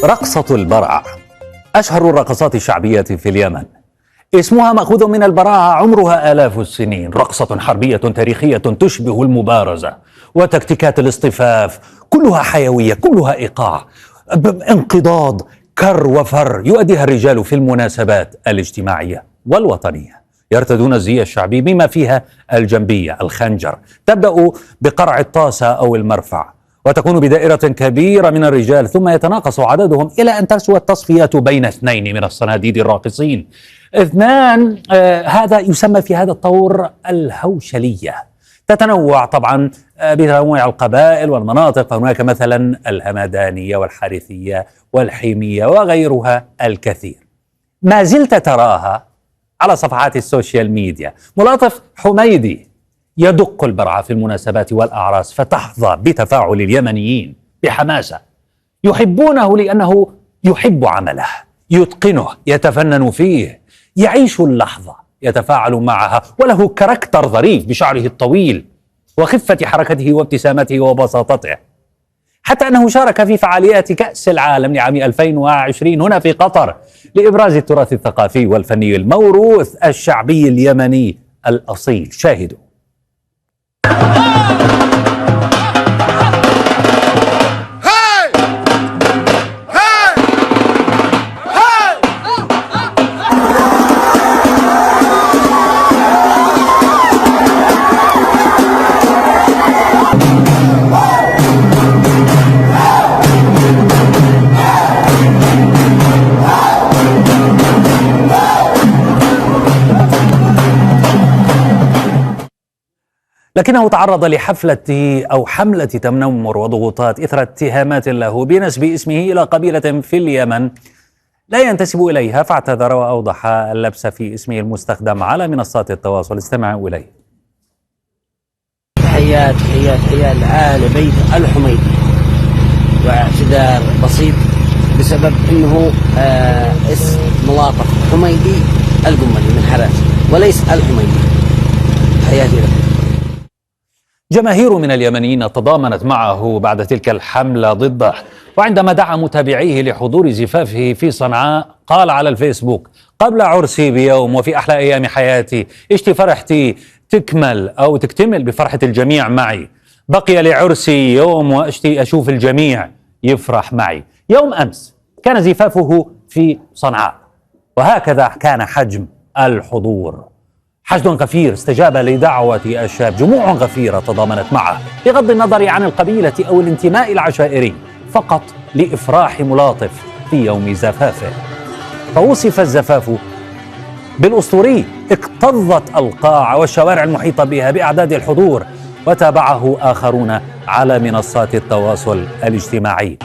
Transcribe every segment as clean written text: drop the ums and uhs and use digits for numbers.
رقصة البرع أشهر الرقصات الشعبية في اليمن. اسمها مأخوذ من البراعة، عمرها آلاف السنين، رقصة حربية تاريخية تشبه المبارزة وتكتيكات الاصطفاف، كلها حيوية، كلها إيقاع، انقضاض، كر وفر، يؤديها الرجال في المناسبات الاجتماعية والوطنية. يرتدون الزي الشعبي بما فيها الجنبية، الخنجر، تبدأ بقرع الطاسة أو المرفع، وتكون بدائرة كبيرة من الرجال، ثم يتناقص عددهم إلى أن تسوى التصفية بين اثنين من الصناديد الراقصين. اثنان، هذا يسمى في هذا الطور الهوشلية. تتنوع طبعا بتنوع القبائل والمناطق، فهناك مثلا الهمدانية والحارثية والحيمية وغيرها الكثير. ما زلت تراها على صفحات السوشيال ميديا. ملاطف حميدي يدق البرعة في المناسبات والأعراس، فتحظى بتفاعل اليمنيين بحماسة، يحبونه لأنه يحب عمله، يتقنه، يتفنن فيه، يعيش اللحظة، يتفاعل معها، وله كاركتر ظريف بشعره الطويل وخفة حركته وابتسامته وبساطته، حتى أنه شارك في فعاليات كأس العالم لعام 2020 هنا في قطر لإبراز التراث الثقافي والفني الموروث الشعبي اليمني الأصيل. شاهدوا. لكنه تعرض لحفلة أو حملة تنمر وضغوطات إثر اتهامات له بنسب اسمه إلى قبيلة في اليمن لا ينتسب إليها، فاعتذر وأوضح اللبس في اسمه المستخدم على منصات التواصل. استمعوا إليه. تحيات لآل بيت الحميدي، واعتذار بسيط بسبب أنه اسم ملاطف حميدي القملي من حراس وليس الحميدي. تحياتي له. جماهير من اليمنيين تضامنت معه بعد تلك الحملة ضده، وعندما دعا متابعيه لحضور زفافه في صنعاء قال على الفيسبوك: قبل عرسي بيوم وفي أحلى أيام حياتي، اشتي فرحتي تكمل أو تكتمل بفرحة الجميع معي، بقي لعرسي يوم واشتي أشوف الجميع يفرح معي. يوم أمس كان زفافه في صنعاء، وهكذا كان حجم الحضور. حشد غفير استجاب لدعوة الشاب، جموع غفيرة تضامنت معه بغض النظر عن القبيلة أو الانتماء العشائري، فقط لإفراح ملاطف في يوم زفافه. فوصف الزفاف بالأسطوري، اكتظت القاعة والشوارع المحيطة بها بأعداد الحضور، وتابعه آخرون على منصات التواصل الاجتماعي.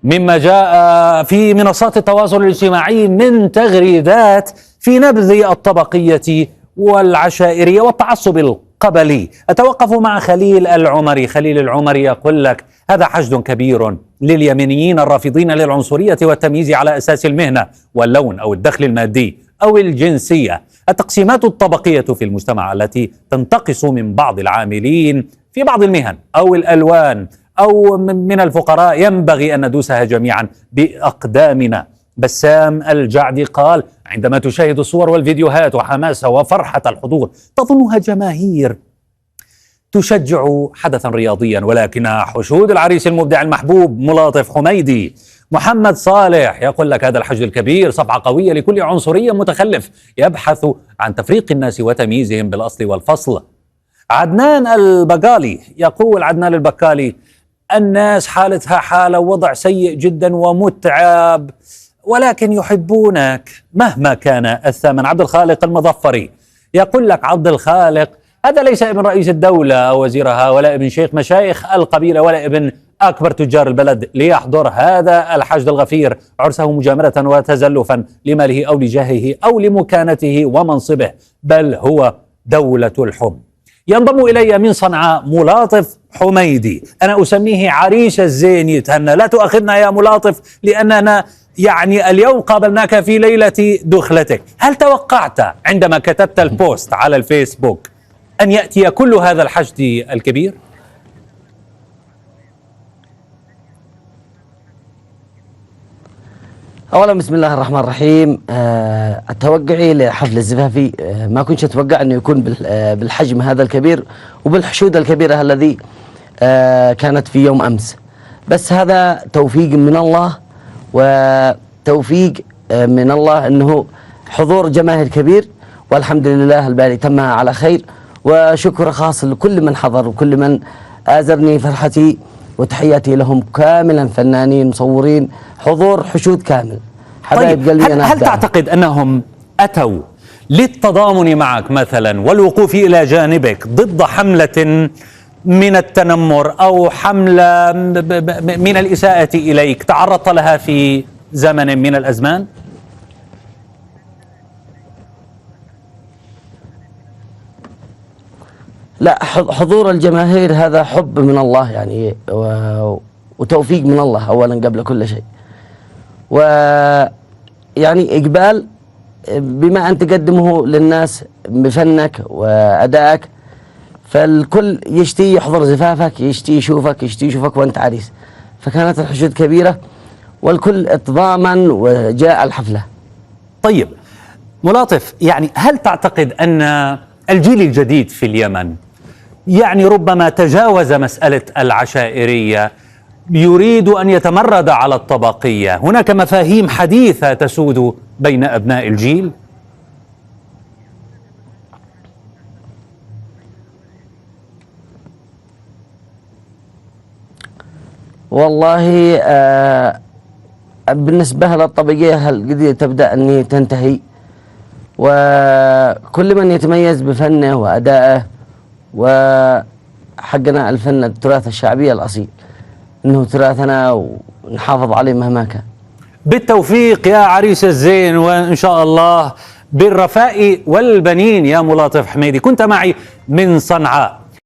مما جاء في منصات التواصل الاجتماعي من تغريدات في نبذ الطبقية والعشائرية والتعصب القبلي. أتوقف مع خليل العمري يقول لك: هذا حشد كبير لليمنيين الرافضين للعنصرية والتمييز على أساس المهنة واللون أو الدخل المادي أو الجنسية. التقسيمات الطبقية في المجتمع التي تنتقص من بعض العاملين في بعض المهن أو الألوان أو من الفقراء ينبغي أن ندوسها جميعا بأقدامنا. بسام الجعدي قال: عندما تشاهد الصور والفيديوهات وحماسة وفرحة الحضور تظنها جماهير تشجع حدثا رياضيا، ولكنها حشود العريس المبدع المحبوب ملاطف حميدي. محمد صالح يقول لك: هذا الحشد الكبير صفعة قوية لكل عنصري متخلف يبحث عن تفريق الناس وتمييزهم بالأصل والفصل. عدنان البقالي يقول: الناس حالتها حالة وضع سيء جدا ومتعب، ولكن يحبونك مهما كان الثمن. عبد الخالق المظفري يقول لك: عبد الخالق هذا ليس ابن رئيس الدولة أو وزيرها، ولا ابن شيخ مشايخ القبيلة، ولا ابن أكبر تجار البلد ليحضر هذا الحشد الغفير عرسه مجاملة وتزلفا لماله أو لجاهه أو لمكانته ومنصبه، بل هو دولة الحب. ينضم إلي من صنعاء ملاطف حميدي، أنا أسميه عريس الزين يتهنى. لا تؤاخذنا يا ملاطف لأننا اليوم قابلناك في ليلة دخلتك. هل توقعت عندما كتبت البوست على الفيسبوك أن يأتي كل هذا الحشد الكبير؟ أولا بسم الله الرحمن الرحيم. توقعي لحفل الزفافي ما كنت أتوقع أنه يكون بالحجم هذا الكبير وبالحشود الكبيرة الذي كانت في يوم أمس، بس هذا توفيق من الله، وتوفيق من الله أنه حضور جماهير كبير، والحمد لله الباري تمها على خير، وشكر خاص لكل من حضر وكل من آزرني فرحتي، وتحياتي لهم كاملا، فنانين، مصورين، حضور حشود كامل، حبايب قلبي. هل تعتقد أنهم أتوا للتضامن معك مثلا والوقوف إلى جانبك ضد حملة من التنمر أو حملة من الإساءة إليك تعرضت لها في زمن من الأزمان؟ لا، حضور الجماهير هذا حب من الله يعني، وتوفيق من الله أولا قبل كل شيء، ويعني إقبال بما أن تقدمه للناس بفنك وأدائك، فالكل يشتي يحضر زفافك، يشتي يشوفك وأنت عريس، فكانت الحشود كبيرة والكل اتضامن وجاء الحفلة. طيب ملاطف، يعني هل تعتقد أن الجيل الجديد في اليمن يعني ربما تجاوز مسألة العشائرية، يريد أن يتمرد على الطبقية؟ هناك مفاهيم حديثة تسود بين أبناء الجيل؟ والله بالنسبة للطبقية هل تبدأ أن تنتهي، وكل من يتميز بفنه وأدائه، وحقنا الفن التراث الشعبي الأصيل إنه تراثنا ونحافظ عليه مهما كان. بالتوفيق يا عريس الزين، وإن شاء الله بالرفاء والبنين يا ملاطف حميدي. كنت معي من صنعاء.